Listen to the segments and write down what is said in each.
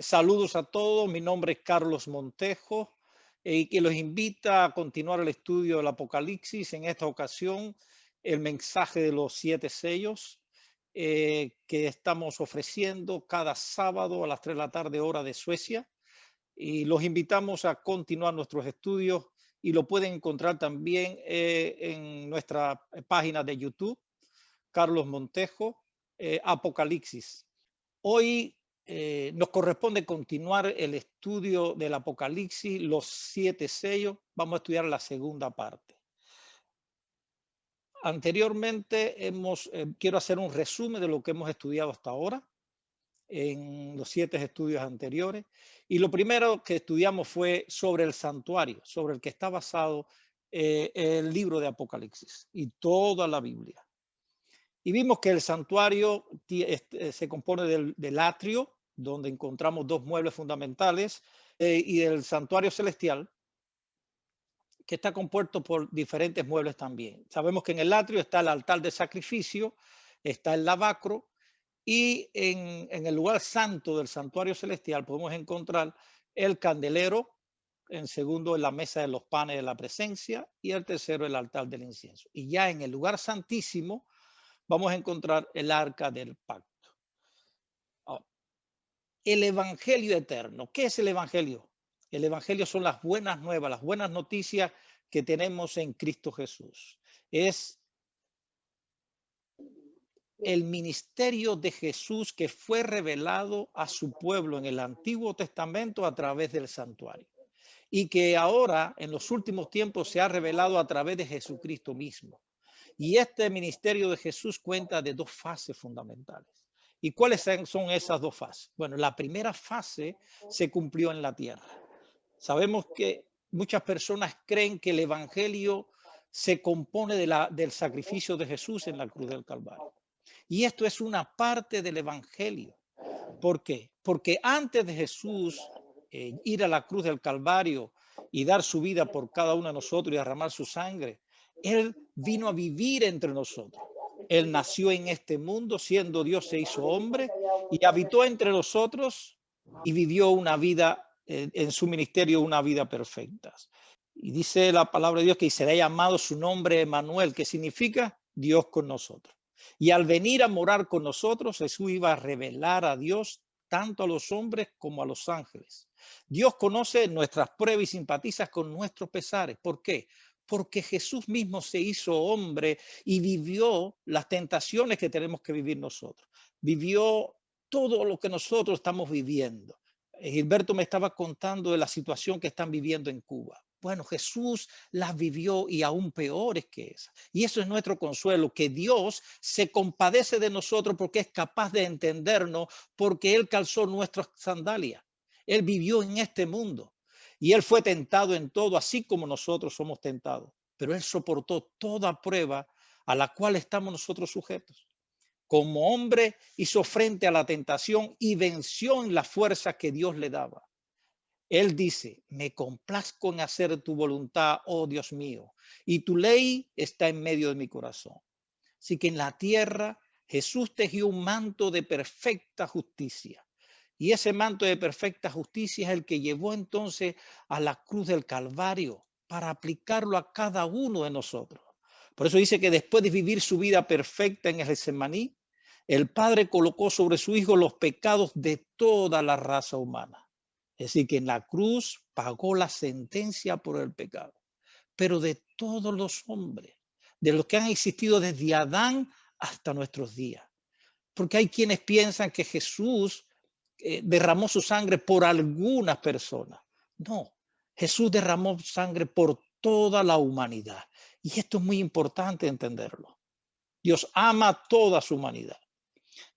Saludos a todos. Mi nombre es Carlos Montejo y que los invita a continuar el estudio del Apocalipsis. En esta ocasión, el mensaje de los 7 sellos que estamos ofreciendo cada sábado a las 3 de la tarde, hora de Suecia. Y los invitamos a continuar nuestros estudios y lo pueden encontrar también en nuestra página de YouTube, Carlos Montejo, Apocalipsis. Hoy nos corresponde continuar el estudio del Apocalipsis, los 7 sellos. Vamos a estudiar la segunda parte. Anteriormente quiero hacer un resumen de lo que hemos estudiado hasta ahora en los 7 estudios anteriores. Y lo primero que estudiamos fue sobre el santuario, sobre el que está basado el libro de Apocalipsis y toda la Biblia. Y vimos que el santuario se compone del atrio, donde encontramos 2 muebles fundamentales, y del santuario celestial, que está compuesto por diferentes muebles también. Sabemos que en el atrio está el altar de sacrificio, está el lavacro, y en el lugar santo del santuario celestial podemos encontrar el candelero, en segundo la mesa de los panes de la presencia, y el tercero el altar del incienso. Y ya en el lugar santísimo vamos a encontrar el arca del pacto. El evangelio eterno. ¿Qué es el evangelio? El evangelio son las buenas nuevas, las buenas noticias que tenemos en Cristo Jesús. Es el ministerio de Jesús que fue revelado a su pueblo en el Antiguo Testamento a través del santuario y que ahora en los últimos tiempos se ha revelado a través de Jesucristo mismo. Y este ministerio de Jesús cuenta de 2 fases fundamentales. ¿Y cuáles son esas 2 fases? Bueno, la primera fase se cumplió en la tierra. Sabemos que muchas personas creen que el evangelio se compone del sacrificio de Jesús en la cruz del Calvario. Y esto es una parte del evangelio. ¿Por qué? Porque antes de Jesús ir a la cruz del Calvario y dar su vida por cada uno de nosotros y derramar su sangre, Él vino a vivir entre nosotros. Él nació en este mundo, siendo Dios se hizo hombre y habitó entre nosotros y vivió una vida, en su ministerio, una vida perfecta. Y dice la palabra de Dios que será llamado su nombre Emmanuel, que significa Dios con nosotros. Y al venir a morar con nosotros, Jesús iba a revelar a Dios tanto a los hombres como a los ángeles. Dios conoce nuestras pruebas y simpatiza con nuestros pesares. ¿Por qué? Porque Jesús mismo se hizo hombre y vivió las tentaciones que tenemos que vivir nosotros. Vivió todo lo que nosotros estamos viviendo. Gilberto me estaba contando de la situación que están viviendo en Cuba. Bueno, Jesús las vivió y aún peores que esa. Y eso es nuestro consuelo, que Dios se compadece de nosotros porque es capaz de entendernos, porque Él calzó nuestras sandalias. Él vivió en este mundo y Él fue tentado en todo, así como nosotros somos tentados. Pero Él soportó toda prueba a la cual estamos nosotros sujetos. Como hombre hizo frente a la tentación y venció en la fuerza que Dios le daba. Él dice, me complazco en hacer tu voluntad, oh Dios mío, y tu ley está en medio de mi corazón. Así que en la tierra Jesús tejió un manto de perfecta justicia. Y ese manto de perfecta justicia es el que llevó entonces a la cruz del Calvario para aplicarlo a cada uno de nosotros. Por eso dice que después de vivir su vida perfecta en el Getsemaní, el Padre colocó sobre su Hijo los pecados de toda la raza humana. Es decir, que en la cruz pagó la sentencia por el pecado, pero de todos los hombres, de los que han existido desde Adán hasta nuestros días. Porque hay quienes piensan que Jesús derramó su sangre por algunas personas. No, Jesús derramó sangre por toda la humanidad. Y esto es muy importante entenderlo. Dios ama a toda su humanidad.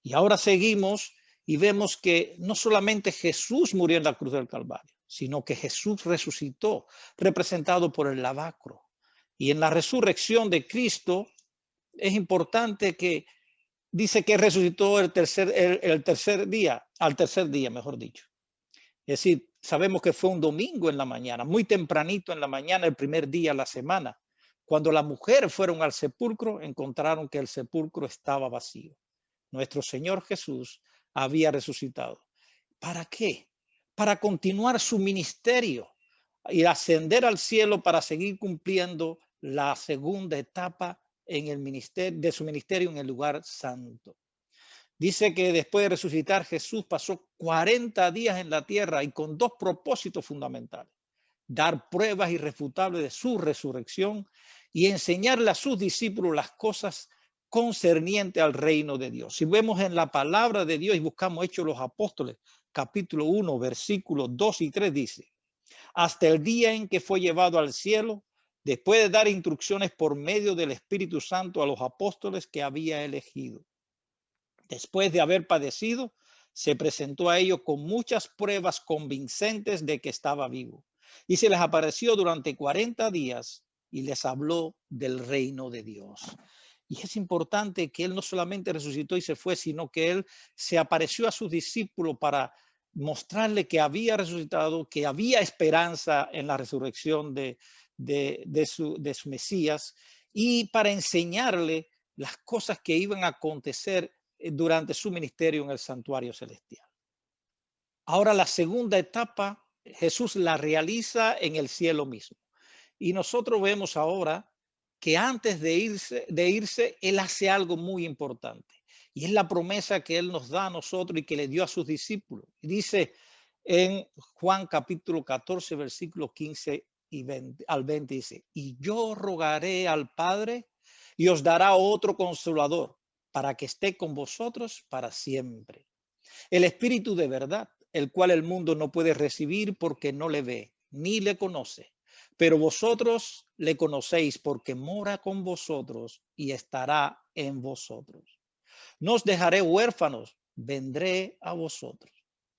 Y ahora seguimos y vemos que no solamente Jesús murió en la cruz del Calvario, sino que Jesús resucitó, representado por el lavacro. Y en la resurrección de Cristo es importante que dice que resucitó al tercer día, mejor dicho. Es decir, sabemos que fue un domingo en la mañana, muy tempranito en la mañana, el primer día de la semana. Cuando las mujeres fueron al sepulcro, encontraron que el sepulcro estaba vacío. Nuestro Señor Jesús había resucitado. ¿Para qué? Para continuar su ministerio y ascender al cielo para seguir cumpliendo la segunda etapa en el ministerio, de su ministerio en el lugar santo. Dice que después de resucitar, Jesús pasó 40 días en la tierra y con dos propósitos fundamentales: dar pruebas irrefutables de su resurrección y enseñarle a sus discípulos las cosas concernientes al reino de Dios. Si vemos en la palabra de Dios y buscamos Hechos de los Apóstoles, capítulo 1, versículos 2 y 3, dice: hasta el día en que fue llevado al cielo, después de dar instrucciones por medio del Espíritu Santo a los apóstoles que había elegido. Después de haber padecido, se presentó a ellos con muchas pruebas convincentes de que estaba vivo. Y se les apareció durante 40 días y les habló del reino de Dios. Y es importante que él no solamente resucitó y se fue, sino que él se apareció a sus discípulos para mostrarle que había resucitado, que había esperanza en la resurrección de su Mesías, y para enseñarle las cosas que iban a acontecer durante su ministerio en el santuario celestial. Ahora la segunda etapa, Jesús la realiza en el cielo mismo. Y nosotros vemos ahora que antes de irse, Él hace algo muy importante. Y es la promesa que Él nos da a nosotros y que le dio a sus discípulos. Y dice en Juan capítulo 14, versículos 15 y 20, al 20, dice: y yo rogaré al Padre y os dará otro consolador para que esté con vosotros para siempre. El Espíritu de verdad, el cual el mundo no puede recibir porque no le ve ni le conoce. Pero vosotros le conocéis porque mora con vosotros y estará en vosotros. No os dejaré huérfanos, vendré a vosotros.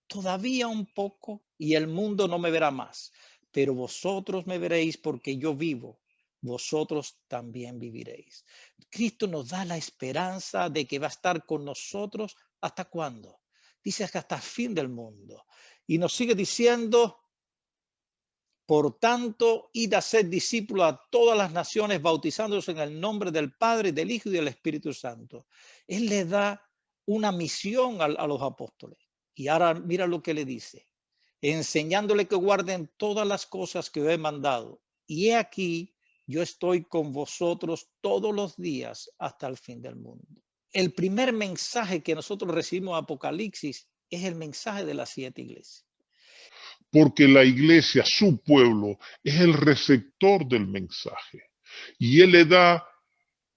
Todavía un poco y el mundo no me verá más, pero vosotros me veréis porque yo vivo. Vosotros también viviréis. Cristo nos da la esperanza de que va a estar con nosotros. ¿Hasta cuándo? Dice que hasta el fin del mundo. Y nos sigue diciendo: por tanto, id a ser discípulos a todas las naciones, bautizándose en el nombre del Padre, del Hijo y del Espíritu Santo. Él le da una misión a los apóstoles. Y ahora mira lo que le dice: enseñándole que guarden todas las cosas que os he mandado. Y he aquí, yo estoy con vosotros todos los días hasta el fin del mundo. El primer mensaje que nosotros recibimos en Apocalipsis es el mensaje de las 7 iglesias. Porque la iglesia, su pueblo, es el receptor del mensaje. Y él le da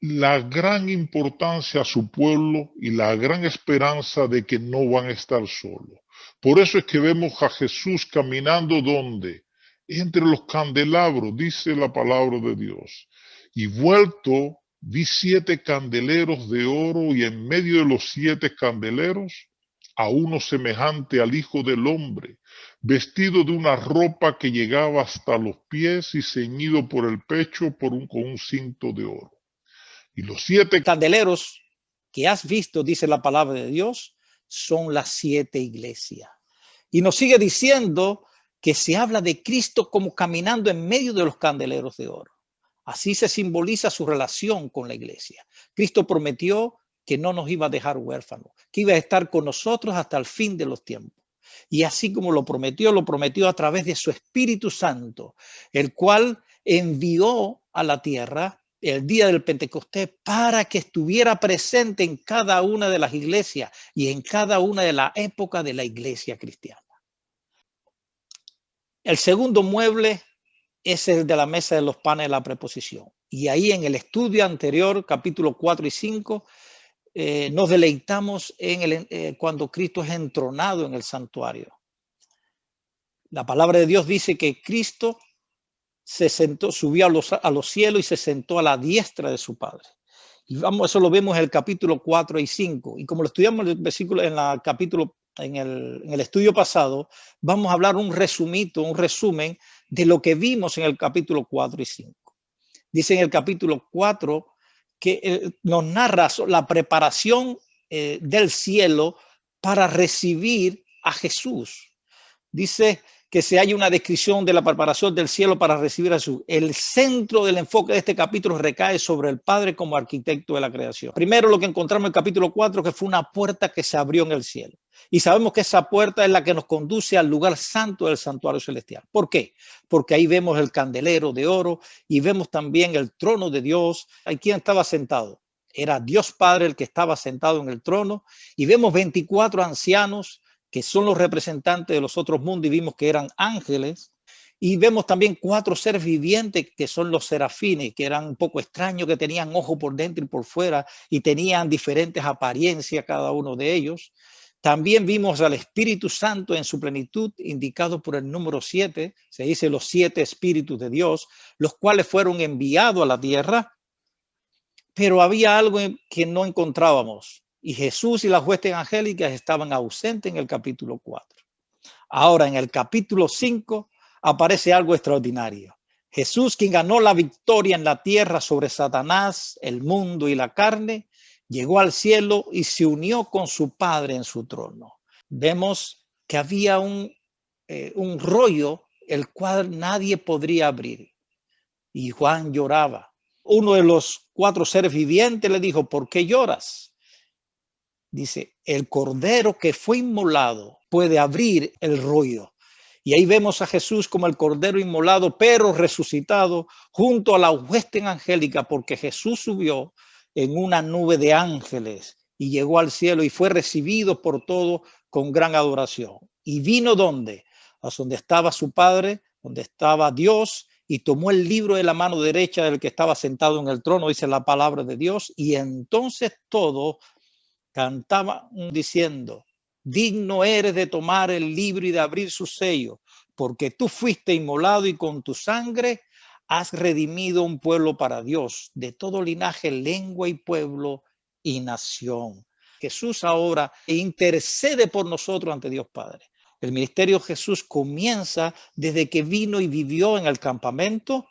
la gran importancia a su pueblo y la gran esperanza de que no van a estar solos. Por eso es que vemos a Jesús caminando ¿dónde? Entre los candelabros, dice la palabra de Dios. Y vuelto, vi 7 candeleros de oro y en medio de los 7 candeleros a uno semejante al Hijo del Hombre, vestido de una ropa que llegaba hasta los pies y ceñido por el pecho con un cinto de oro. Y los 7 candeleros que has visto, dice la palabra de Dios, son las 7 iglesias. Y nos sigue diciendo que se habla de Cristo como caminando en medio de los candeleros de oro. Así se simboliza su relación con la iglesia. Cristo prometió que no nos iba a dejar huérfanos, que iba a estar con nosotros hasta el fin de los tiempos. Y así como lo prometió a través de su Espíritu Santo, el cual envió a la tierra el día del Pentecostés para que estuviera presente en cada una de las iglesias y en cada una de las épocas de la iglesia cristiana. El segundo mueble es el de la mesa de los panes de la preposición. Y ahí en el estudio anterior, capítulo 4 y 5, nos deleitamos en cuando Cristo es entronado en el santuario. La palabra de Dios dice que Cristo se sentó, subió a los cielos y se sentó a la diestra de su Padre. Y eso lo vemos en el capítulo 4 y 5. Y como lo estudiamos en el versículo, en el estudio pasado, vamos a hablar un resumen de lo que vimos en el capítulo 4 y 5. Dice en el capítulo 4 que nos narra la preparación del cielo para recibir a Jesús. Dice que se haya una descripción de la preparación del cielo para recibir a Jesús. El centro del enfoque de este capítulo recae sobre el Padre como arquitecto de la creación. Primero lo que encontramos en el capítulo 4, que fue una puerta que se abrió en el cielo. Y sabemos que esa puerta es la que nos conduce al lugar santo del santuario celestial. ¿Por qué? Porque ahí vemos el candelero de oro y vemos también el trono de Dios. ¿Ahí quién estaba sentado? Era Dios Padre el que estaba sentado en el trono. Y vemos 24 ancianos que son los representantes de los otros mundos y vimos que eran ángeles. Y vemos también 4 seres vivientes que son los serafines, que eran un poco extraños, que tenían ojo por dentro y por fuera y tenían diferentes apariencias cada uno de ellos. También vimos al Espíritu Santo en su plenitud, indicado por el número 7, se dice los 7 espíritus de Dios, los cuales fueron enviados a la tierra, pero había algo que no encontrábamos y Jesús y las huestes angélicas estaban ausentes en el capítulo 4. Ahora en el capítulo 5 aparece algo extraordinario. Jesús, quien ganó la victoria en la tierra sobre Satanás, el mundo y la carne, llegó al cielo y se unió con su Padre en su trono. Vemos que había un rollo el cual nadie podría abrir. Y Juan lloraba. Uno de los 4 seres vivientes le dijo, ¿por qué lloras? Dice, el cordero que fue inmolado puede abrir el rollo. Y ahí vemos a Jesús como el cordero inmolado, pero resucitado junto a la hueste angélica, porque Jesús subió en una nube de ángeles y llegó al cielo y fue recibido por todos con gran adoración. Y vino ¿dónde? A donde estaba su Padre, donde estaba Dios, y tomó el libro de la mano derecha del que estaba sentado en el trono, dice la palabra de Dios, y entonces todos cantaban diciendo, digno eres de tomar el libro y de abrir su sello, porque tú fuiste inmolado y con tu sangre has redimido un pueblo para Dios, de todo linaje, lengua y pueblo y nación. Jesús ahora intercede por nosotros ante Dios Padre. El ministerio de Jesús comienza desde que vino y vivió en el campamento,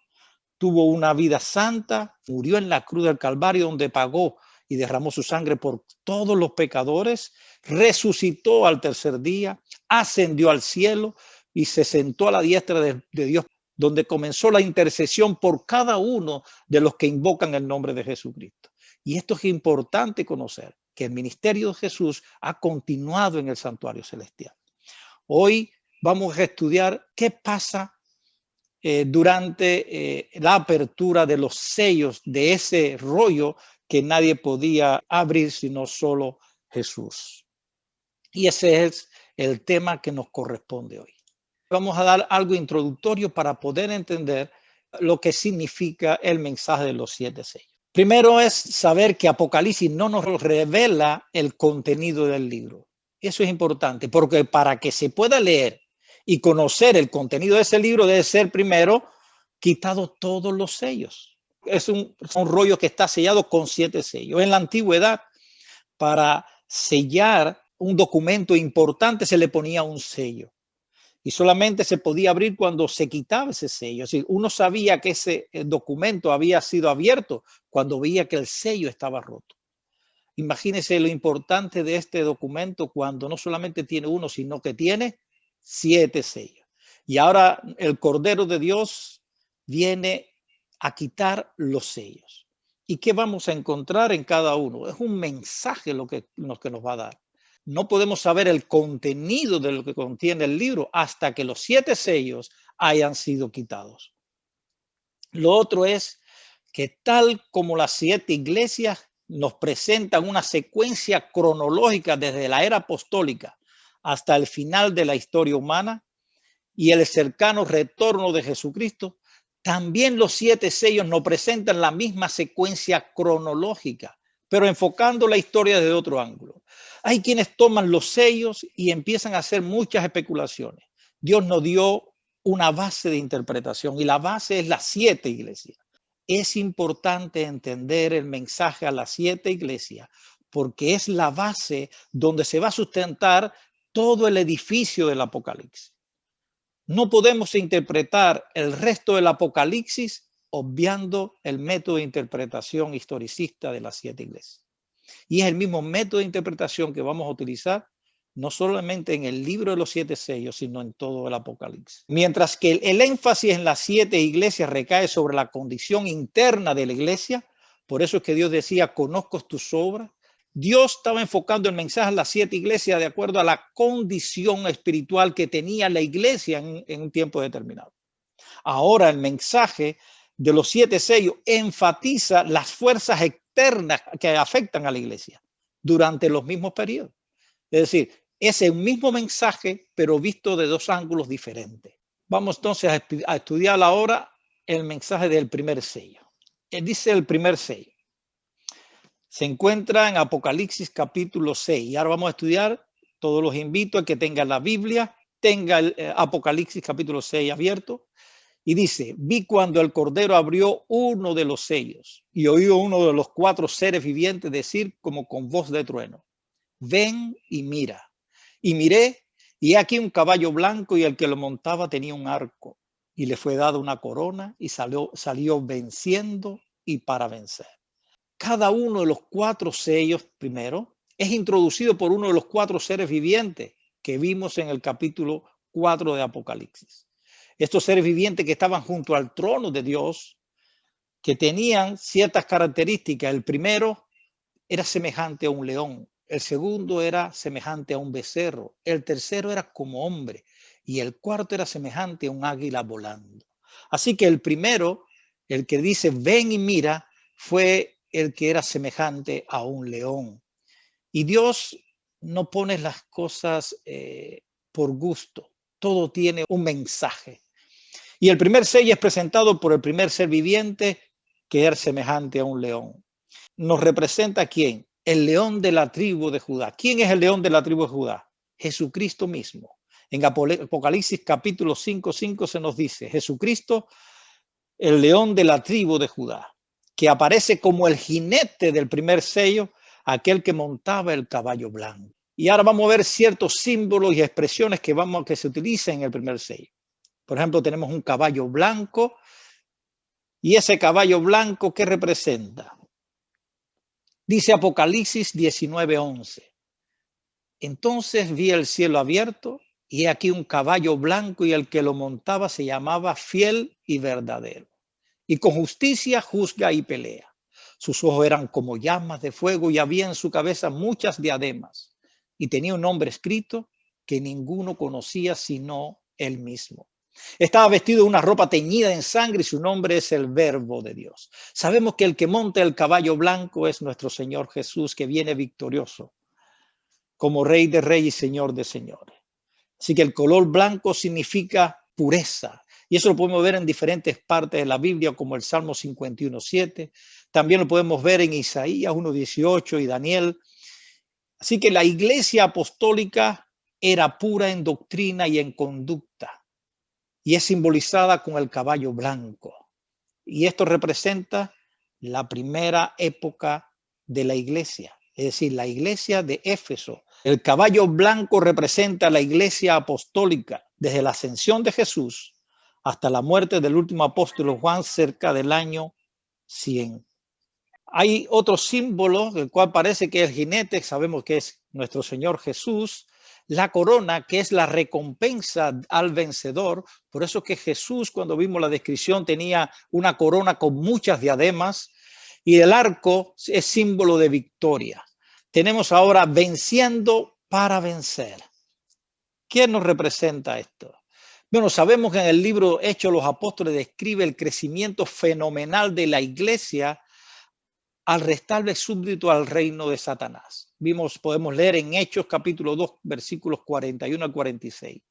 tuvo una vida santa, murió en la cruz del Calvario donde pagó y derramó su sangre por todos los pecadores, resucitó al tercer día, ascendió al cielo y se sentó a la diestra de Dios, donde comenzó la intercesión por cada uno de los que invocan el nombre de Jesucristo. Y esto es importante conocer, que el ministerio de Jesús ha continuado en el santuario celestial. Hoy vamos a estudiar qué pasa durante la apertura de los sellos de ese rollo que nadie podía abrir sino solo Jesús. Y ese es el tema que nos corresponde hoy. Vamos a dar algo introductorio para poder entender lo que significa el mensaje de los 7 sellos. Primero es saber que Apocalipsis no nos revela el contenido del libro. Eso es importante porque para que se pueda leer y conocer el contenido de ese libro debe ser primero quitado todos los sellos. Es un rollo que está sellado con 7 sellos. En la antigüedad, para sellar un documento importante se le ponía un sello y solamente se podía abrir cuando se quitaba ese sello. Es decir, uno sabía que ese documento había sido abierto cuando veía que el sello estaba roto. Imagínense lo importante de este documento cuando no solamente tiene uno, sino que tiene 7 sellos. Y ahora el Cordero de Dios viene a quitar los sellos. ¿Y qué vamos a encontrar en cada uno? Es un mensaje lo que nos va a dar. No podemos saber el contenido de lo que contiene el libro hasta que los 7 sellos hayan sido quitados. Lo otro es que tal como las 7 iglesias nos presentan una secuencia cronológica desde la era apostólica hasta el final de la historia humana y el cercano retorno de Jesucristo, también los 7 sellos nos presentan la misma secuencia cronológica, pero enfocando la historia desde otro ángulo. Hay quienes toman los sellos y empiezan a hacer muchas especulaciones. Dios nos dio una base de interpretación y la base es las 7 iglesias. Es importante entender el mensaje a las 7 iglesias porque es la base donde se va a sustentar todo el edificio del Apocalipsis. No podemos interpretar el resto del Apocalipsis obviando el método de interpretación historicista de las 7 iglesias. Y es el mismo método de interpretación que vamos a utilizar no solamente en el libro de los 7 sellos, sino en todo el Apocalipsis. Mientras que el énfasis en las 7 iglesias recae sobre la condición interna de la iglesia, por eso es que Dios decía, conozco tus obras, Dios estaba enfocando el mensaje a las 7 iglesias de acuerdo a la condición espiritual que tenía la iglesia en un tiempo determinado. Ahora el mensaje de los 7 sellos enfatiza las fuerzas externas que afectan a la iglesia durante los mismos periodos. Es decir, es el mismo mensaje, pero visto de 2 ángulos diferentes. Vamos entonces a estudiar ahora el mensaje del primer sello. Dice el primer sello. Se encuentra en Apocalipsis capítulo 6. Y ahora vamos a estudiar, todos los invito a que tengan la Biblia, tenga el Apocalipsis capítulo 6 abierto. Y dice, vi cuando el Cordero abrió uno de los sellos y oí uno de los 4 seres vivientes decir como con voz de trueno, ven y mira. Y miré, y aquí un caballo blanco y el que lo montaba tenía un arco y le fue dada una corona y salió venciendo y para vencer. Cada uno de los 4 sellos primero es introducido por uno de los 4 seres vivientes que vimos en el capítulo 4 de Apocalipsis. Estos seres vivientes que estaban junto al trono de Dios, que tenían ciertas características. El primero era semejante a un león, el segundo era semejante a un becerro, el tercero era como hombre y el cuarto era semejante a un águila volando. Así que el primero, el que dice ven y mira, fue el que era semejante a un león. Y Dios no pone las cosas por gusto, todo tiene un mensaje. Y el primer sello es presentado por el primer ser viviente que era semejante a un león. ¿Nos representa quién? El león de la tribu de Judá. ¿Quién es el león de la tribu de Judá? Jesucristo mismo. En Apocalipsis capítulo 5:5 se nos dice, Jesucristo, el león de la tribu de Judá, que aparece como el jinete del primer sello, aquel que montaba el caballo blanco. Y ahora vamos a ver ciertos símbolos y expresiones que se utilizan en el primer sello. Por ejemplo, tenemos un caballo blanco y ese caballo blanco, ¿qué representa? Dice Apocalipsis 19:11. Entonces vi el cielo abierto y he aquí un caballo blanco y el que lo montaba se llamaba Fiel y Verdadero. Y con justicia juzga y pelea. Sus ojos eran como llamas de fuego y había en su cabeza muchas diademas. Y tenía un nombre escrito que ninguno conocía sino él mismo. Estaba vestido de una ropa teñida en sangre y su nombre es el Verbo de Dios. Sabemos que el que monta el caballo blanco es nuestro Señor Jesús, que viene victorioso como Rey de Reyes y Señor de Señores. Así que el color blanco significa pureza. Y eso lo podemos ver en diferentes partes de la Biblia, como el Salmo 51:7. También lo podemos ver en Isaías 1:18 y Daniel. Así que la iglesia apostólica era pura en doctrina y en conducta. Y es simbolizada con el caballo blanco. Y esto representa la primera época de la iglesia, es decir, la iglesia de Éfeso. El caballo blanco representa la iglesia apostólica desde la ascensión de Jesús hasta la muerte del último apóstol Juan cerca del año 100. Hay otro símbolo del cual parece que el jinete, sabemos que es nuestro Señor Jesús. La corona, que es la recompensa al vencedor. Por eso que Jesús, cuando vimos la descripción, tenía una corona con muchas diademas y el arco es símbolo de victoria. Tenemos ahora venciendo para vencer. ¿Quién nos representa esto? Bueno, sabemos que en el libro Hechos de los Apóstoles describe el crecimiento fenomenal de la iglesia al restarle súbdito al reino de Satanás. Podemos leer en Hechos capítulo 2, versículos 41 al 46.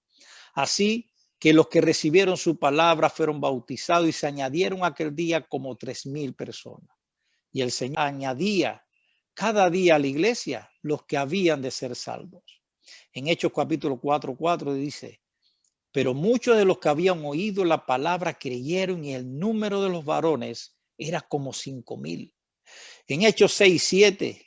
Así que los que recibieron su palabra fueron bautizados y se añadieron aquel día como 3,000 personas. Y el Señor añadía cada día a la iglesia los que habían de ser salvos. En Hechos capítulo 4:4 dice, pero muchos de los que habían oído la palabra creyeron y el número de los varones era como 5,000. En Hechos 6:7,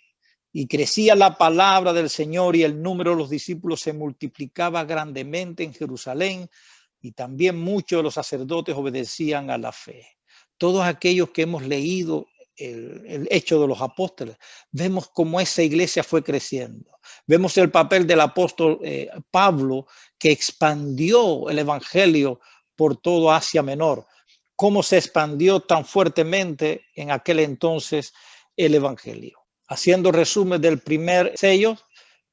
y crecía la palabra del Señor y el número de los discípulos se multiplicaba grandemente en Jerusalén y también muchos de los sacerdotes obedecían a la fe. Todos aquellos que hemos leído el Hecho de los Apóstoles, vemos cómo esa iglesia fue creciendo. Vemos el papel del apóstol Pablo, que expandió el evangelio por todo Asia Menor. Cómo se expandió tan fuertemente en aquel entonces el evangelio. Haciendo resumen del primer sello,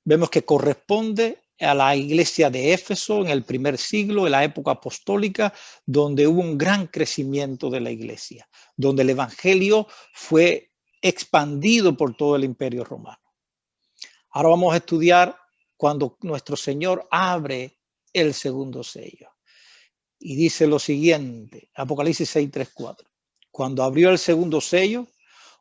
vemos que corresponde a la iglesia de Éfeso en el primer siglo, en la época apostólica, donde hubo un gran crecimiento de la iglesia, donde el evangelio fue expandido por todo el imperio romano. Ahora vamos a estudiar cuando nuestro Señor abre el segundo sello. Y dice lo siguiente, Apocalipsis 6, 3, 4. Cuando abrió el segundo sello,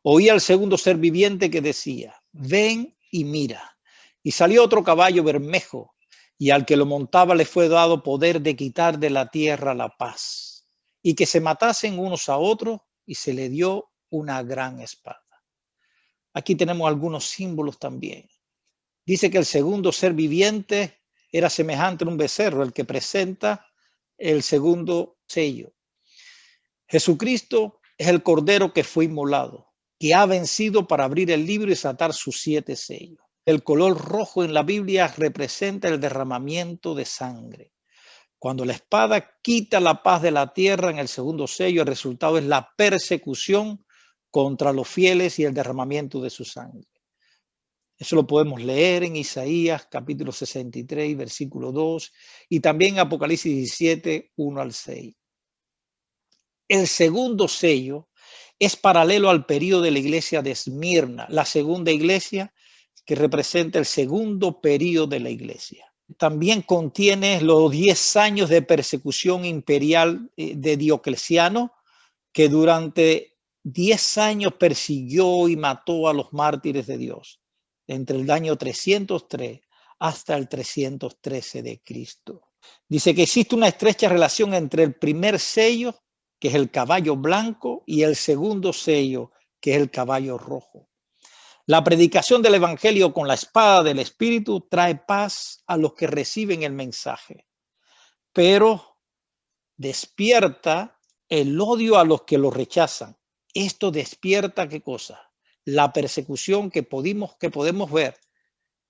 oí al segundo ser viviente que decía, ven y mira. Y salió otro caballo bermejo, y al que lo montaba le fue dado poder de quitar de la tierra la paz, y que se matasen unos a otros, y se le dio una gran espada. Aquí tenemos algunos símbolos también. Dice que el segundo ser viviente era semejante a un becerro, el que presenta el segundo sello. Jesucristo es el cordero que fue inmolado, que ha vencido para abrir el libro y desatar sus 7 sellos. El color rojo en la Biblia representa el derramamiento de sangre. Cuando la espada quita la paz de la tierra en el segundo sello, el resultado es la persecución contra los fieles y el derramamiento de su sangre. Eso lo podemos leer en Isaías capítulo 63, versículo 2, y también en Apocalipsis 17, 1 al 6. El segundo sello es paralelo al periodo de la iglesia de Esmirna, la segunda iglesia que representa el segundo periodo de la iglesia. También contiene los 10 años de persecución imperial de Diocleciano, que durante 10 años persiguió y mató a los mártires de Dios, entre el año 303 hasta el 313 de Cristo. Dice que existe una estrecha relación entre el primer sello, que es el caballo blanco, y el segundo sello, que es el caballo rojo. La predicación del evangelio con la espada del Espíritu trae paz a los que reciben el mensaje, pero despierta el odio a los que lo rechazan. Esto despierta ¿qué cosa? La persecución que podemos ver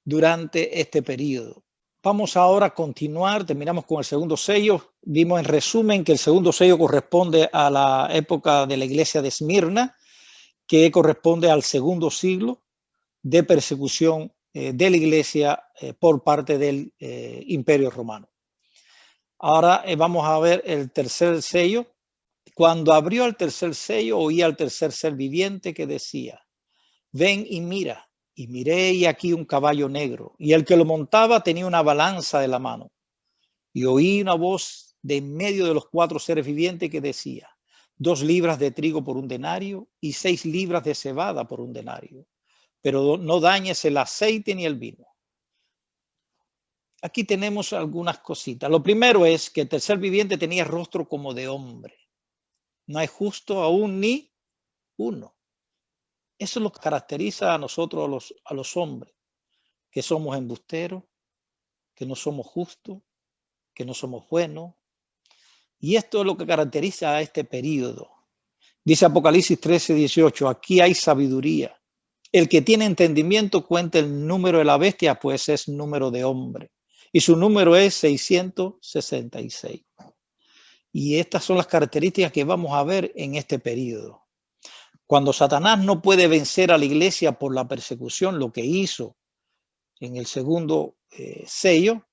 durante este periodo. Vamos ahora a continuar, terminamos con el segundo sello. Vimos en resumen que el segundo sello corresponde a la época de la iglesia de Esmirna, que corresponde al segundo siglo de persecución de la iglesia por parte del Imperio Romano. Ahora vamos a ver el tercer sello. Cuando abrió el tercer sello, oí al tercer ser viviente que decía, ven y mira. Y miré y aquí un caballo negro, y el que lo montaba tenía una balanza de la mano. Y oí una voz de en medio de los 4 seres vivientes que decía, 2 libras de trigo por 1 denario y 6 libras de cebada por 1 denario. Pero no dañes el aceite ni el vino. Aquí tenemos algunas cositas. Lo primero es que el tercer viviente tenía rostro como de hombre. No hay justo aún ni uno. Eso es lo que caracteriza a nosotros, a los hombres, que somos embusteros, que no somos justos, que no somos buenos. Y esto es lo que caracteriza a este periodo. Dice Apocalipsis 13, 18, aquí hay sabiduría. El que tiene entendimiento cuenta el número de la bestia, pues es número de hombre. Y su número es 666. Y estas son las características que vamos a ver en este periodo. Cuando Satanás no puede vencer a la iglesia por la persecución, lo que hizo en el segundo sello,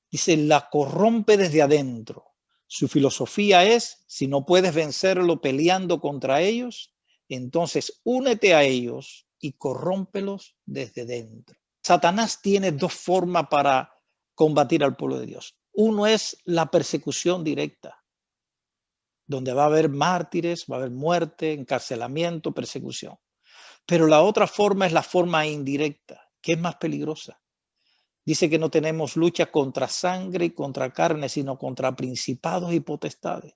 dice, la corrompe desde adentro. Su filosofía es, si no puedes vencerlo peleando contra ellos, entonces únete a ellos y corrómpelos desde dentro. Satanás tiene 2 formas para combatir al pueblo de Dios. Uno es la persecución directa, donde va a haber mártires, va a haber muerte, encarcelamiento, persecución. Pero la otra forma es la forma indirecta, que es más peligrosa. Dice que no tenemos lucha contra sangre y contra carne, sino contra principados y potestades.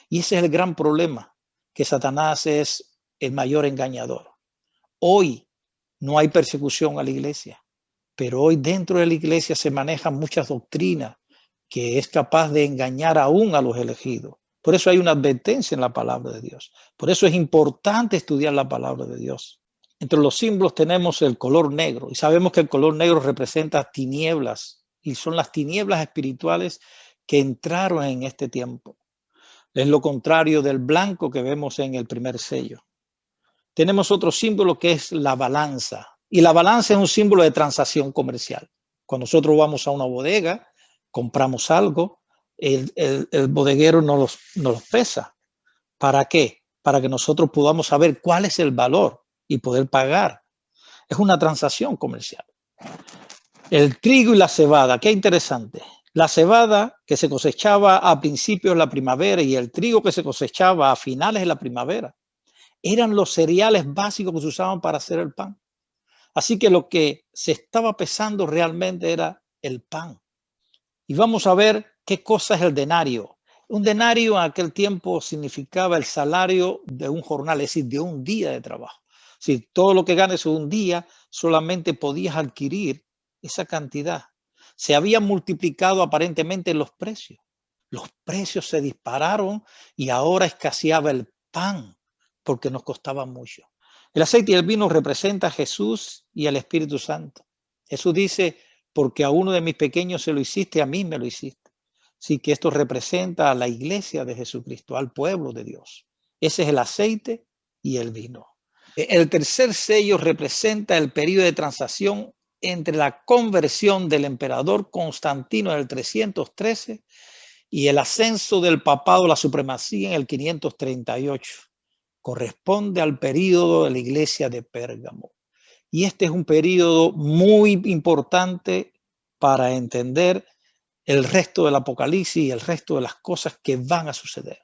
Y ese es el gran problema, que Satanás es el mayor engañador. Hoy no hay persecución a la iglesia, pero hoy dentro de la iglesia se manejan muchas doctrinas que es capaz de engañar aún a los elegidos. Por eso hay una advertencia en la palabra de Dios. Por eso es importante estudiar la palabra de Dios. Entre los símbolos tenemos el color negro y sabemos que el color negro representa tinieblas y son las tinieblas espirituales que entraron en este tiempo. Es lo contrario del blanco que vemos en el primer sello. tenemos otro símbolo que es la balanza. Y la balanza es un símbolo de transacción comercial. Cuando nosotros vamos a una bodega, compramos algo, el bodeguero nos los pesa. ¿Para qué? Para que nosotros podamos saber cuál es el valor y poder pagar. Es una transacción comercial. El trigo y la cebada, qué interesante. La cebada que se cosechaba a principios de la primavera y el trigo que se cosechaba a finales de la primavera eran los cereales básicos que se usaban para hacer el pan. Así que lo que se estaba pesando realmente era el pan. Y vamos a ver qué cosa es el denario. Un denario en aquel tiempo significaba el salario de un jornal, es decir, de un día de trabajo. Si todo lo que ganes en un día, solamente podías adquirir esa cantidad. Se habían multiplicado aparentemente los precios. Los precios se dispararon y ahora escaseaba el pan porque nos costaba mucho. El aceite y el vino representan a Jesús y al Espíritu Santo. Jesús dice, porque a uno de mis pequeños se lo hiciste, a mí me lo hiciste. Así que esto representa a la iglesia de Jesucristo, al pueblo de Dios. Ese es el aceite y el vino. El tercer sello representa el periodo de transacción entre la conversión del emperador Constantino en el 313 y el ascenso del papado a la supremacía en el 538. Corresponde al período de la iglesia de Pérgamo. Y este es un período muy importante para entender el resto del Apocalipsis y el resto de las cosas que van a suceder.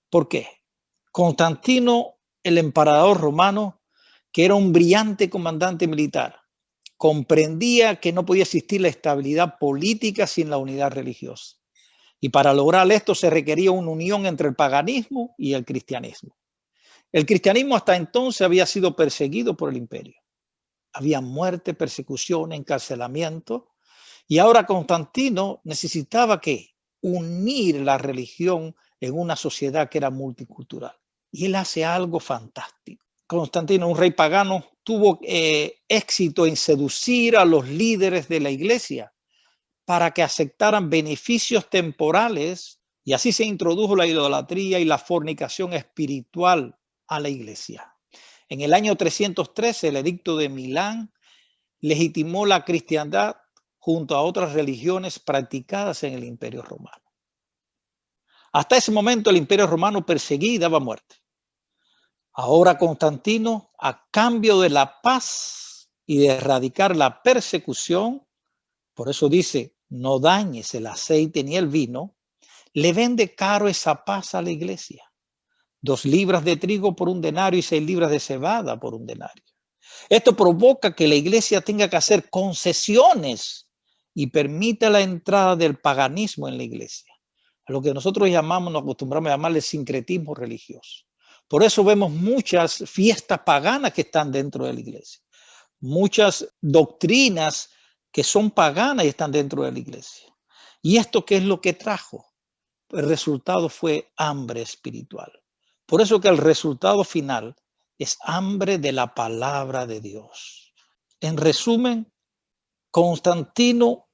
¿Por qué? Constantino, el emperador romano, que era un brillante comandante militar, comprendía que no podía existir la estabilidad política sin la unidad religiosa. Y para lograr esto se requería una unión entre el paganismo y el cristianismo. El cristianismo hasta entonces había sido perseguido por el imperio. Había muerte, persecución, encarcelamiento. Y ahora Constantino necesitaba que unir la religión en una sociedad que era multicultural. Y él hace algo fantástico. Constantino, un rey pagano, tuvo éxito en seducir a los líderes de la iglesia para que aceptaran beneficios temporales, y así se introdujo la idolatría y la fornicación espiritual a la iglesia. En el año 313, el edicto de Milán legitimó la cristiandad junto a otras religiones practicadas en el Imperio Romano. Hasta ese momento el Imperio Romano perseguía y daba muerte. Ahora Constantino, a cambio de la paz y de erradicar la persecución, por eso dice, no dañes el aceite ni el vino, le vende caro esa paz a la iglesia. 2 libras de trigo por un denario y 6 libras de cebada por un denario. Esto provoca que la iglesia tenga que hacer concesiones y permita la entrada del paganismo en la iglesia. A lo que nosotros llamamos, nos acostumbramos a llamarle sincretismo religioso. Por eso vemos muchas fiestas paganas que están dentro de la iglesia. Muchas doctrinas que son paganas y están dentro de la iglesia. ¿Y esto qué es lo que trajo? El resultado fue hambre espiritual. Por eso que el resultado final es hambre de la palabra de Dios. En resumen, Constantino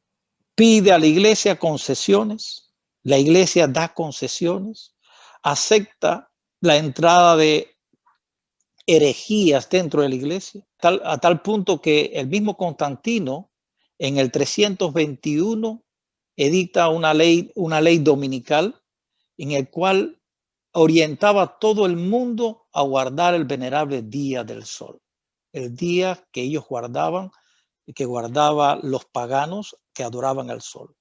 pide a la iglesia concesiones, la iglesia da concesiones, acepta la entrada de herejías dentro de la iglesia, a tal punto que el mismo Constantino en el 321 edicta una ley dominical en el cual orientaba a todo el mundo a guardar el venerable día del sol, el día que ellos guardaban, que guardaban los paganos que adoraban al sol.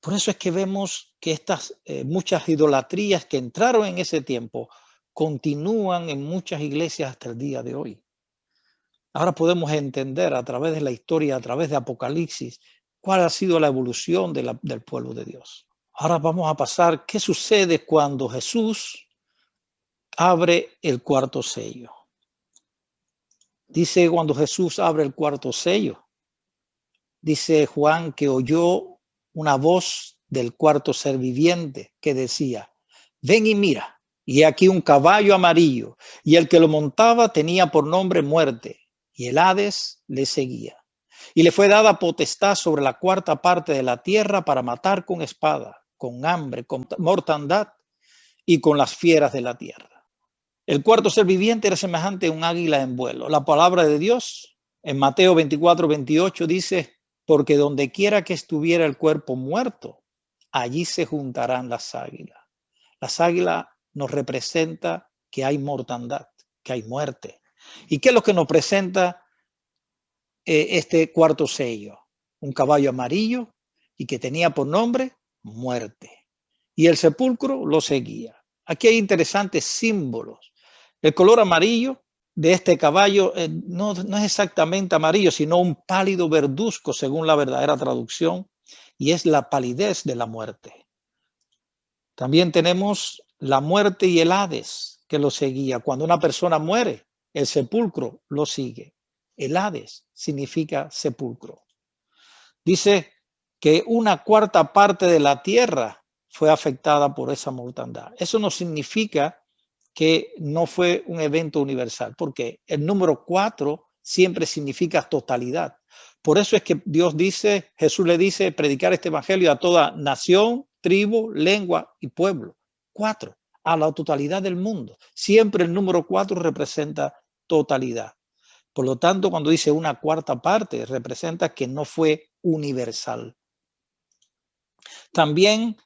Por eso es que vemos que estas muchas idolatrías que entraron en ese tiempo continúan en muchas iglesias hasta el día de hoy. Ahora podemos entender a través de la historia, a través de Apocalipsis, cuál ha sido la evolución del pueblo de Dios. Ahora vamos a pasar qué sucede cuando Jesús abre el cuarto sello. Dice cuando Jesús abre el cuarto sello, dice Juan que oyó una voz del cuarto ser viviente que decía, ven y mira, y aquí un caballo amarillo, y el que lo montaba tenía por nombre muerte, y el Hades le seguía. Y le fue dada potestad sobre la cuarta parte de la tierra para matar con espada, con hambre, con mortandad y con las fieras de la tierra. El cuarto ser viviente era semejante a un águila en vuelo. La palabra de Dios en Mateo 24:28 dice, porque donde quiera que estuviera el cuerpo muerto, allí se juntarán las águilas. Las águilas nos representa que hay mortandad, que hay muerte. ¿Y qué es lo que nos presenta este cuarto sello? Un caballo amarillo y que tenía por nombre muerte. Y el sepulcro lo seguía. Aquí hay interesantes símbolos. El color amarillo de este caballo no es exactamente amarillo, sino un pálido verduzco, según la verdadera traducción, y es la palidez de la muerte. También tenemos la muerte y el Hades que lo seguía. Cuando una persona muere, el sepulcro lo sigue. El Hades significa sepulcro. Dice que una cuarta parte de la tierra fue afectada por esa mortandad. Eso no significa que no fue un evento universal, porque el número 4 siempre significa totalidad. Por eso es que Dios dice, Jesús le dice, predicar este evangelio a toda nación, tribu, lengua y pueblo. 4, a la totalidad del mundo. Siempre el número 4 representa totalidad. Por lo tanto, cuando dice una cuarta parte, representa que no fue universal. También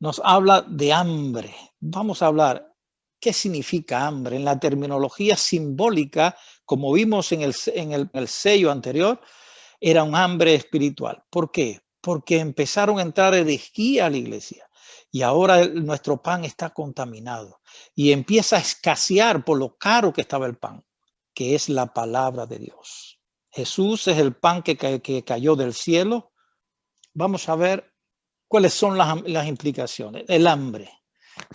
nos habla de hambre. Vamos a hablar qué significa hambre. En la terminología simbólica, como vimos en el sello anterior, era un hambre espiritual. ¿Por qué? Porque empezaron a entrar herejía a la iglesia y ahora nuestro pan está contaminado y empieza a escasear por lo caro que estaba el pan, que es la palabra de Dios. Jesús es el pan que cayó del cielo. Vamos a ver cuáles son las implicaciones. El hambre.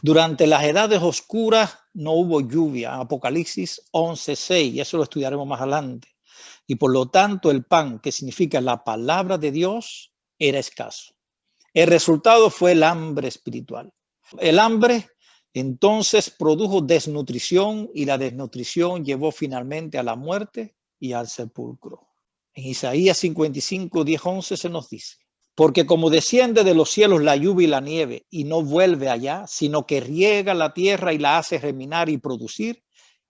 Durante las edades oscuras no hubo lluvia. Apocalipsis 11:6, y eso lo estudiaremos más adelante. Y por lo tanto el pan, que significa la palabra de Dios, era escaso. El resultado fue el hambre espiritual. El hambre entonces produjo desnutrición y la desnutrición llevó finalmente a la muerte y al sepulcro. En Isaías 55:10-11 se nos dice, porque como desciende de los cielos la lluvia y la nieve y no vuelve allá, sino que riega la tierra y la hace germinar y producir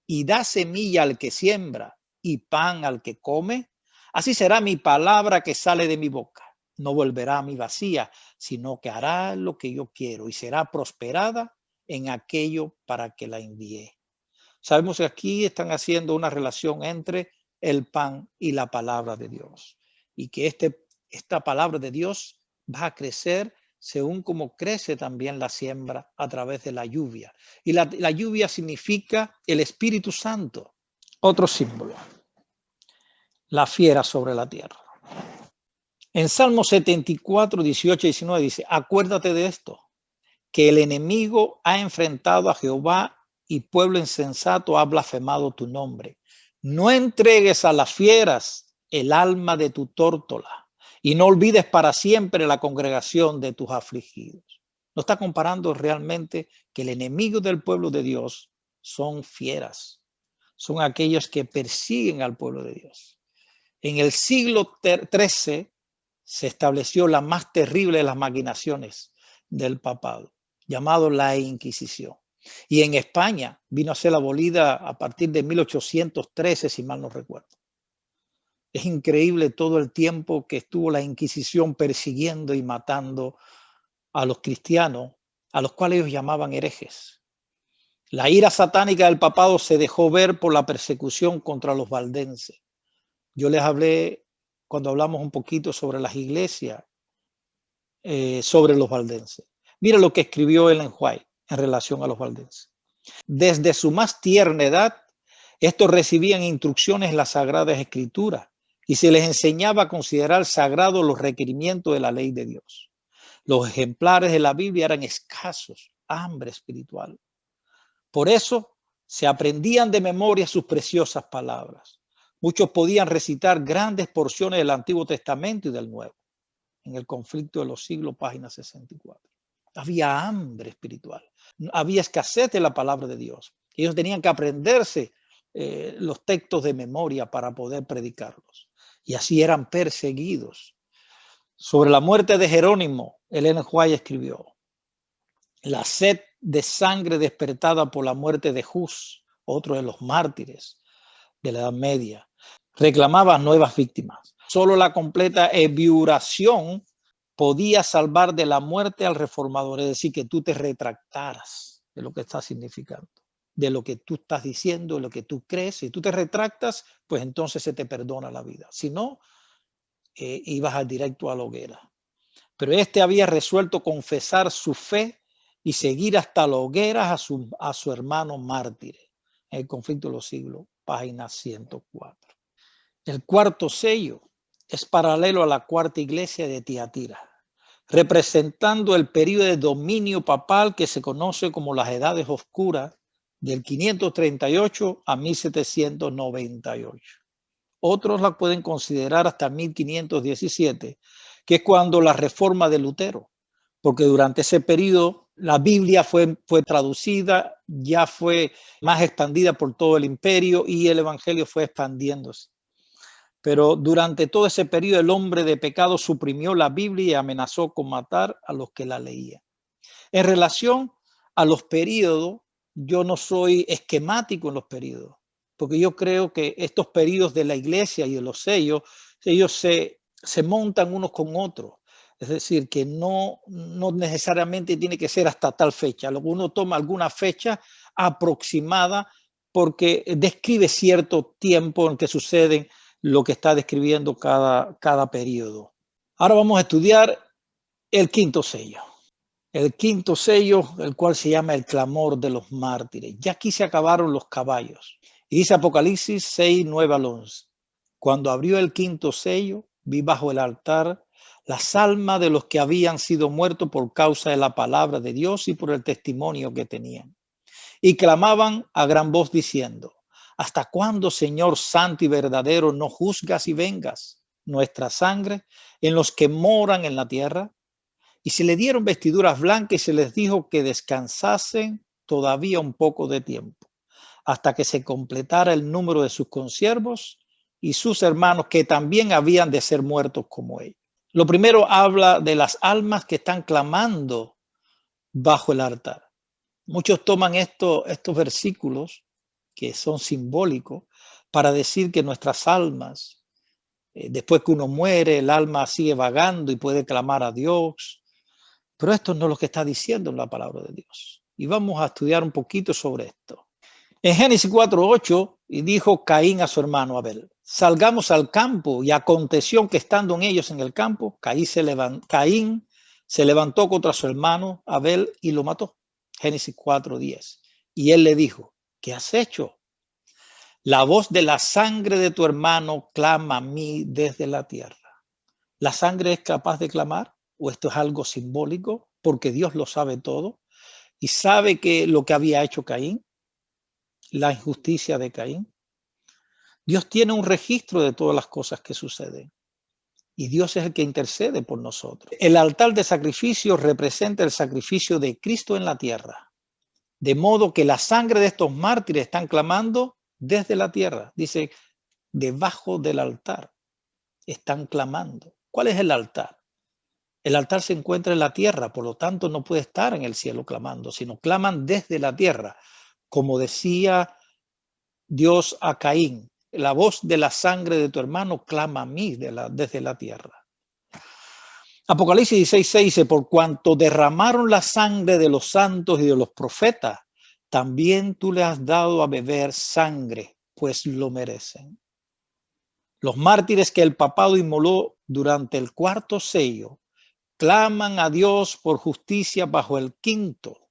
y da semilla al que siembra y pan al que come, así será mi palabra que sale de mi boca. No volverá a mí vacía, sino que hará lo que yo quiero y será prosperada en aquello para que la envié. Sabemos que aquí están haciendo una relación entre el pan y la palabra de Dios y que esta palabra de Dios va a crecer según como crece también la siembra a través de la lluvia. Y la lluvia significa el Espíritu Santo. Otro símbolo, la fiera sobre la tierra. En Salmo 74, 18 y 19 dice, acuérdate de esto, que el enemigo ha enfrentado a Jehová y pueblo insensato ha blasfemado tu nombre. No entregues a las fieras el alma de tu tórtola y no olvides para siempre la congregación de tus afligidos. No está comparando realmente que el enemigo del pueblo de Dios son fieras, son aquellos que persiguen al pueblo de Dios. En el siglo XIII se estableció la más terrible de las maquinaciones del papado, llamado la Inquisición. Y en España vino a ser abolida a partir de 1813, si mal no recuerdo. Es increíble todo el tiempo que estuvo la Inquisición persiguiendo y matando a los cristianos, a los cuales ellos llamaban herejes. La ira satánica del papado se dejó ver por la persecución contra los valdenses. Yo les hablé cuando hablamos un poquito sobre las iglesias, sobre los valdenses. Mira lo que escribió Ellen White en relación a los valdenses. Desde su más tierna edad, estos recibían instrucciones en las Sagradas Escrituras y se les enseñaba a considerar sagrados los requerimientos de la ley de Dios. Los ejemplares de la Biblia eran escasos, hambre espiritual. Por eso se aprendían de memoria sus preciosas palabras. Muchos podían recitar grandes porciones del Antiguo Testamento y del Nuevo. En el conflicto de los siglos, página 64. Había hambre espiritual. Había escasez de la palabra de Dios. Ellos tenían que aprenderse los textos de memoria para poder predicarlos. Y así eran perseguidos. Sobre la muerte de Jerónimo, Ellen White escribió, la sed de sangre despertada por la muerte de Hus otro de los mártires de la Edad Media, reclamaba nuevas víctimas. Solo la completa ebiuración podía salvar de la muerte al reformador, es decir, que tú te retractaras de lo que está significando, de lo que tú estás diciendo, de lo que tú crees. Si tú te retractas, pues entonces se te perdona la vida. Si no, ibas al directo a la hoguera. Pero este había resuelto confesar su fe y seguir hasta la hoguera a su hermano mártir. En el conflicto de los siglos, página 104. El cuarto sello es paralelo a la cuarta iglesia de Tiatira, representando el periodo de dominio papal que se conoce como las Edades Oscuras del 538 a 1798. Otros la pueden considerar hasta 1517, que es cuando la reforma de Lutero, porque durante ese periodo la Biblia fue traducida, ya fue más expandida por todo el imperio y el evangelio fue expandiéndose. Pero durante todo ese periodo el hombre de pecado suprimió la Biblia y amenazó con matar a los que la leían. En relación a los periodos, yo no soy esquemático en los periodos, porque yo creo que estos periodos de la iglesia y de los sellos, ellos se montan unos con otros. Es decir, que no necesariamente tiene que ser hasta tal fecha. Uno toma alguna fecha aproximada porque describe cierto tiempo en que suceden lo que está describiendo cada periodo. Ahora vamos a estudiar el quinto sello. El quinto sello, el cual se llama el clamor de los mártires. Ya aquí se acabaron los caballos. Y dice Apocalipsis 6, 9 al 11. Cuando abrió el quinto sello, vi bajo el altar las almas de los que habían sido muertos por causa de la palabra de Dios y por el testimonio que tenían. Y clamaban a gran voz diciendo: ¿hasta cuándo, Señor santo y verdadero, no juzgas y vengas nuestra sangre en los que moran en la tierra? Y se le dieron vestiduras blancas y se les dijo que descansasen todavía un poco de tiempo, hasta que se completara el número de sus consiervos y sus hermanos, que también habían de ser muertos como ellos. Lo primero habla de las almas que están clamando bajo el altar. Muchos toman estos versículos, que son simbólicos, para decir que nuestras almas, después que uno muere, el alma sigue vagando y puede clamar a Dios. Pero esto no es lo que está diciendo en la palabra de Dios. Y vamos a estudiar un poquito sobre esto. En Génesis 4:8, y dijo Caín a su hermano Abel: salgamos al campo. Y aconteció que estando en ellos en el campo, Caín se levantó contra su hermano Abel y lo mató. Génesis 4:10. Y él le dijo: ¿qué has hecho? La voz de la sangre de tu hermano clama a mí desde la tierra. ¿La sangre es capaz de clamar? ¿O esto es algo simbólico? Porque Dios lo sabe todo y sabe que lo que había hecho Caín, la injusticia de Caín. Dios tiene un registro de todas las cosas que suceden y Dios es el que intercede por nosotros. El altar de sacrificio representa el sacrificio de Cristo en la tierra, de modo que la sangre de estos mártires están clamando desde la tierra. Dice, debajo del altar están clamando. ¿Cuál es el altar? El altar se encuentra en la tierra, por lo tanto no puede estar en el cielo clamando, sino claman desde la tierra. Como decía Dios a Caín: la voz de la sangre de tu hermano clama a mí desde la tierra. Apocalipsis 16:6 dice: por cuanto derramaron la sangre de los santos y de los profetas, también tú le has dado a beber sangre, pues lo merecen. Los mártires que el papado inmoló durante el cuarto sello claman a Dios por justicia bajo el quinto,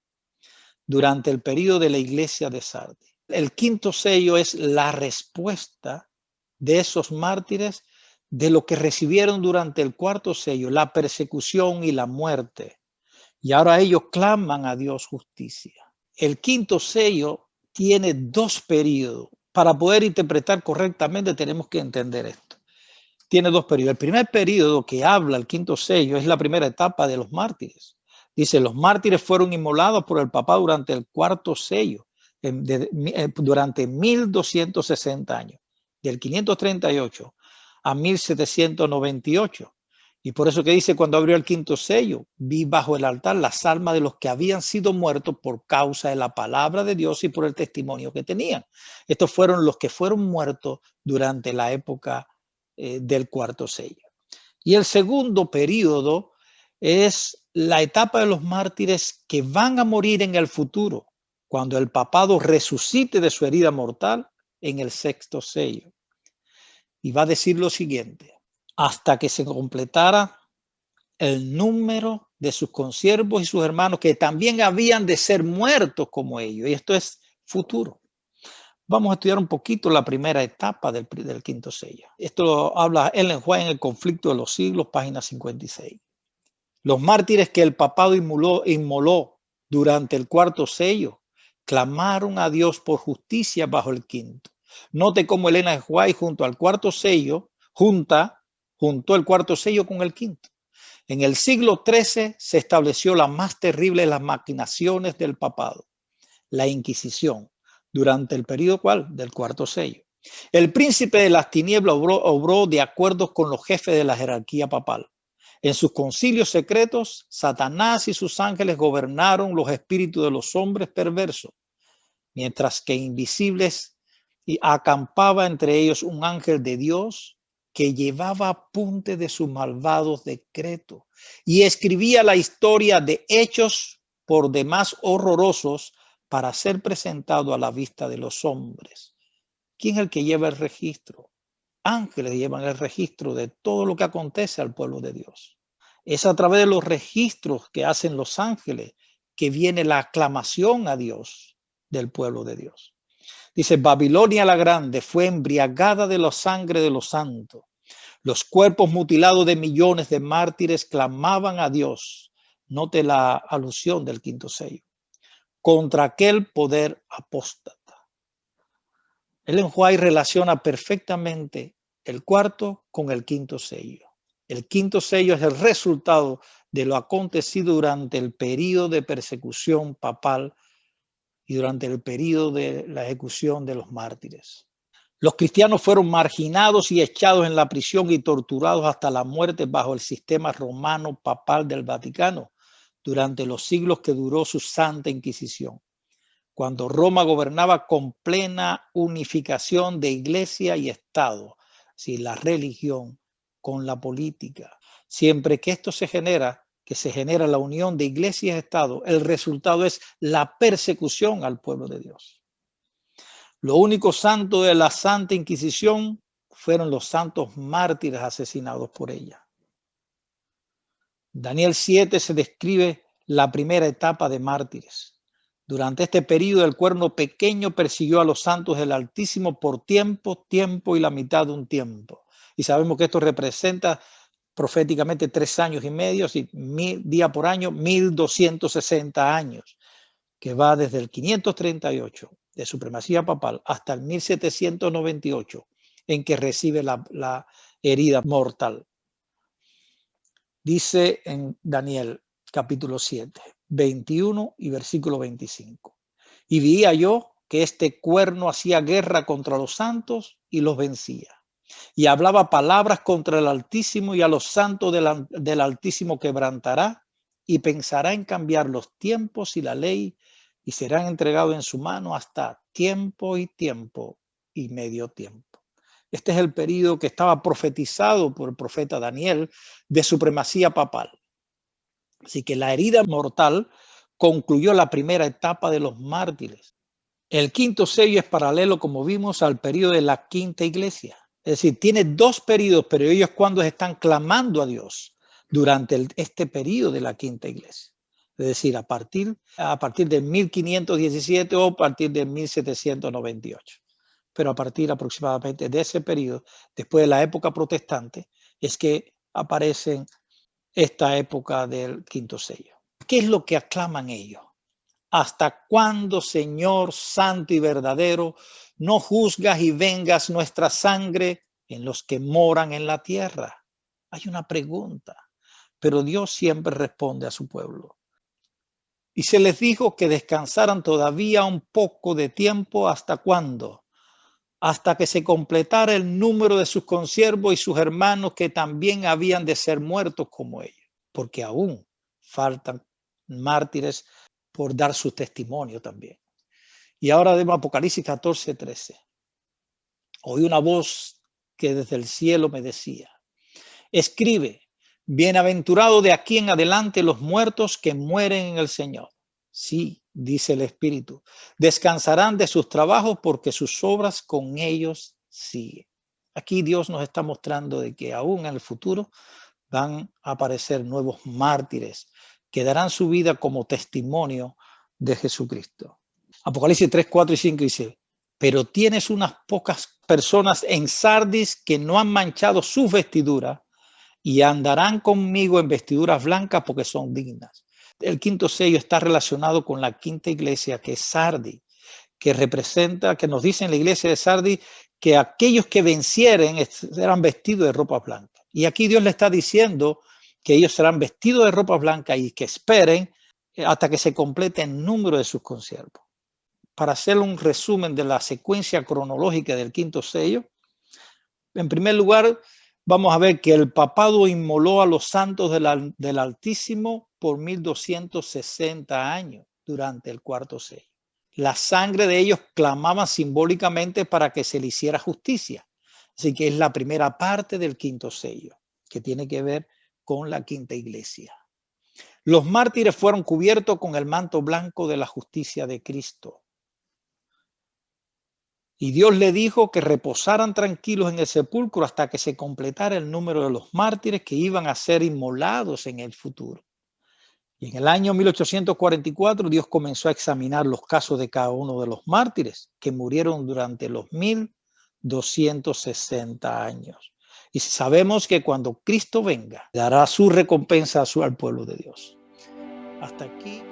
durante el periodo de la iglesia de Sardis. El quinto sello es la respuesta de esos mártires de lo que recibieron durante el cuarto sello, la persecución y la muerte. Y ahora ellos claman a Dios justicia. El quinto sello tiene dos periodos. Para poder interpretar correctamente tenemos que entender esto. Tiene dos periodos. El primer periodo que habla el quinto sello es la primera etapa de los mártires. Dice: los mártires fueron inmolados por el papá durante el cuarto sello, durante 1260 años, del 538 a 1798. Y por eso que dice, cuando abrió el quinto sello, vi bajo el altar las almas de los que habían sido muertos por causa de la palabra de Dios y por el testimonio que tenían. Estos fueron los que fueron muertos durante la época del cuarto sello. Y el segundo periodo es la etapa de los mártires que van a morir en el futuro, cuando el papado resucite de su herida mortal en el sexto sello. Y va a decir lo siguiente: hasta que se completara el número de sus consiervos y sus hermanos que también habían de ser muertos como ellos. Y esto es futuro. Vamos a estudiar un poquito la primera etapa del quinto sello. Esto lo habla Ellen White en El conflicto de los siglos, página 56. Los mártires que el papado inmoló durante el cuarto sello clamaron a Dios por justicia bajo el quinto. Note cómo Ellen White junto al cuarto sello juntó el cuarto sello con el quinto. En el siglo XIII se estableció la más terrible de las maquinaciones del papado, la Inquisición, durante el periodo ¿cuál? Del cuarto sello. El príncipe de las tinieblas obró de acuerdo con los jefes de la jerarquía papal. En sus concilios secretos, Satanás y sus ángeles gobernaron los espíritus de los hombres perversos, mientras que invisibles y acampaba entre ellos un ángel de Dios que llevaba apunte de sus malvados decretos y escribía la historia de hechos por demás horrorosos para ser presentado a la vista de los hombres. ¿Quién es el que lleva el registro? Ángeles llevan el registro de todo lo que acontece al pueblo de Dios. Es a través de los registros que hacen los ángeles que viene la aclamación a Dios del pueblo de Dios. Dice, Babilonia la grande fue embriagada de la sangre de los santos. Los cuerpos mutilados de millones de mártires clamaban a Dios. Note la alusión del quinto sello. Contra aquel poder apóstata. Ellen White relaciona perfectamente el cuarto con el quinto sello. El quinto sello es el resultado de lo acontecido durante el periodo de persecución papal y durante el periodo de la ejecución de los mártires. Los cristianos fueron marginados y echados en la prisión y torturados hasta la muerte bajo el sistema romano papal del Vaticano durante los siglos que duró su Santa Inquisición, cuando Roma gobernaba con plena unificación de iglesia y Estado, ¿sí? La religión con la política. Siempre que esto se genera la unión de iglesia y Estado, el resultado es la persecución al pueblo de Dios. Lo único santo de la Santa Inquisición fueron los santos mártires asesinados por ella. Daniel 7 se describe la primera etapa de mártires. Durante este periodo el cuerno pequeño persiguió a los santos del Altísimo por tiempo y la mitad de un tiempo. Y sabemos que esto representa proféticamente 3 años y medio, y día por año, 1260 años, que va desde el 538 de supremacía papal hasta el 1798, en que recibe la herida mortal. Dice en Daniel capítulo 7, 21 y versículo 25. Y veía yo que este cuerno hacía guerra contra los santos y los vencía. Y hablaba palabras contra el Altísimo, y a los santos del Altísimo quebrantará y pensará en cambiar los tiempos y la ley, y serán entregados en su mano hasta tiempo y medio tiempo. Este es el periodo que estaba profetizado por el profeta Daniel de supremacía papal. Así que la herida mortal concluyó la primera etapa de los mártires. El quinto sello es paralelo, como vimos, al periodo de la quinta iglesia. Es decir, tiene 2 periodos, pero ellos cuando están clamando a Dios durante este periodo de la quinta iglesia. Es decir, a partir de 1517 o a partir de 1798. Pero a partir aproximadamente de ese periodo, después de la época protestante, es que aparecen esta época del quinto sello. ¿Qué es lo que aclaman ellos? ¿Hasta cuándo, Señor santo y verdadero, no juzgas y vengas nuestra sangre en los que moran en la tierra? Hay una pregunta, pero Dios siempre responde a su pueblo. Y se les dijo que descansaran todavía un poco de tiempo. ¿Hasta cuándo? hasta que se completara el número de sus consiervos y sus hermanos que también habían de ser muertos como ellos, porque aún faltan mártires por dar su testimonio también. Y ahora vemos Apocalipsis 14:13. Oí una voz que desde el cielo me decía: escribe, bienaventurado de aquí en adelante los muertos que mueren en el Señor. Sí, dice el Espíritu, descansarán de sus trabajos porque sus obras con ellos siguen. Aquí Dios nos está mostrando de que aún en el futuro van a aparecer nuevos mártires que darán su vida como testimonio de Jesucristo. Apocalipsis 3, 4 y 5 dice: pero tienes unas pocas personas en Sardis que no han manchado sus vestiduras y andarán conmigo en vestiduras blancas porque son dignas. El quinto sello está relacionado con la quinta iglesia, que es Sardis, que representa, que nos dice en la iglesia de Sardis que aquellos que vencieren serán vestidos de ropa blanca. Y aquí Dios le está diciendo que ellos serán vestidos de ropa blanca y que esperen hasta que se complete el número de sus consiervos. Para hacer un resumen de la secuencia cronológica del quinto sello, en primer lugar, vamos a ver que el papado inmoló a los santos del Altísimo por 1260 años durante el cuarto sello. La sangre de ellos clamaba simbólicamente para que se le hiciera justicia. Así que es la primera parte del quinto sello, que tiene que ver con la quinta iglesia. Los mártires fueron cubiertos con el manto blanco de la justicia de Cristo. Y Dios le dijo que reposaran tranquilos en el sepulcro hasta que se completara el número de los mártires que iban a ser inmolados en el futuro. Y en el año 1844 Dios comenzó a examinar los casos de cada uno de los mártires que murieron durante los 1260 años. Y sabemos que cuando Cristo venga, dará su recompensa al pueblo de Dios. Hasta aquí.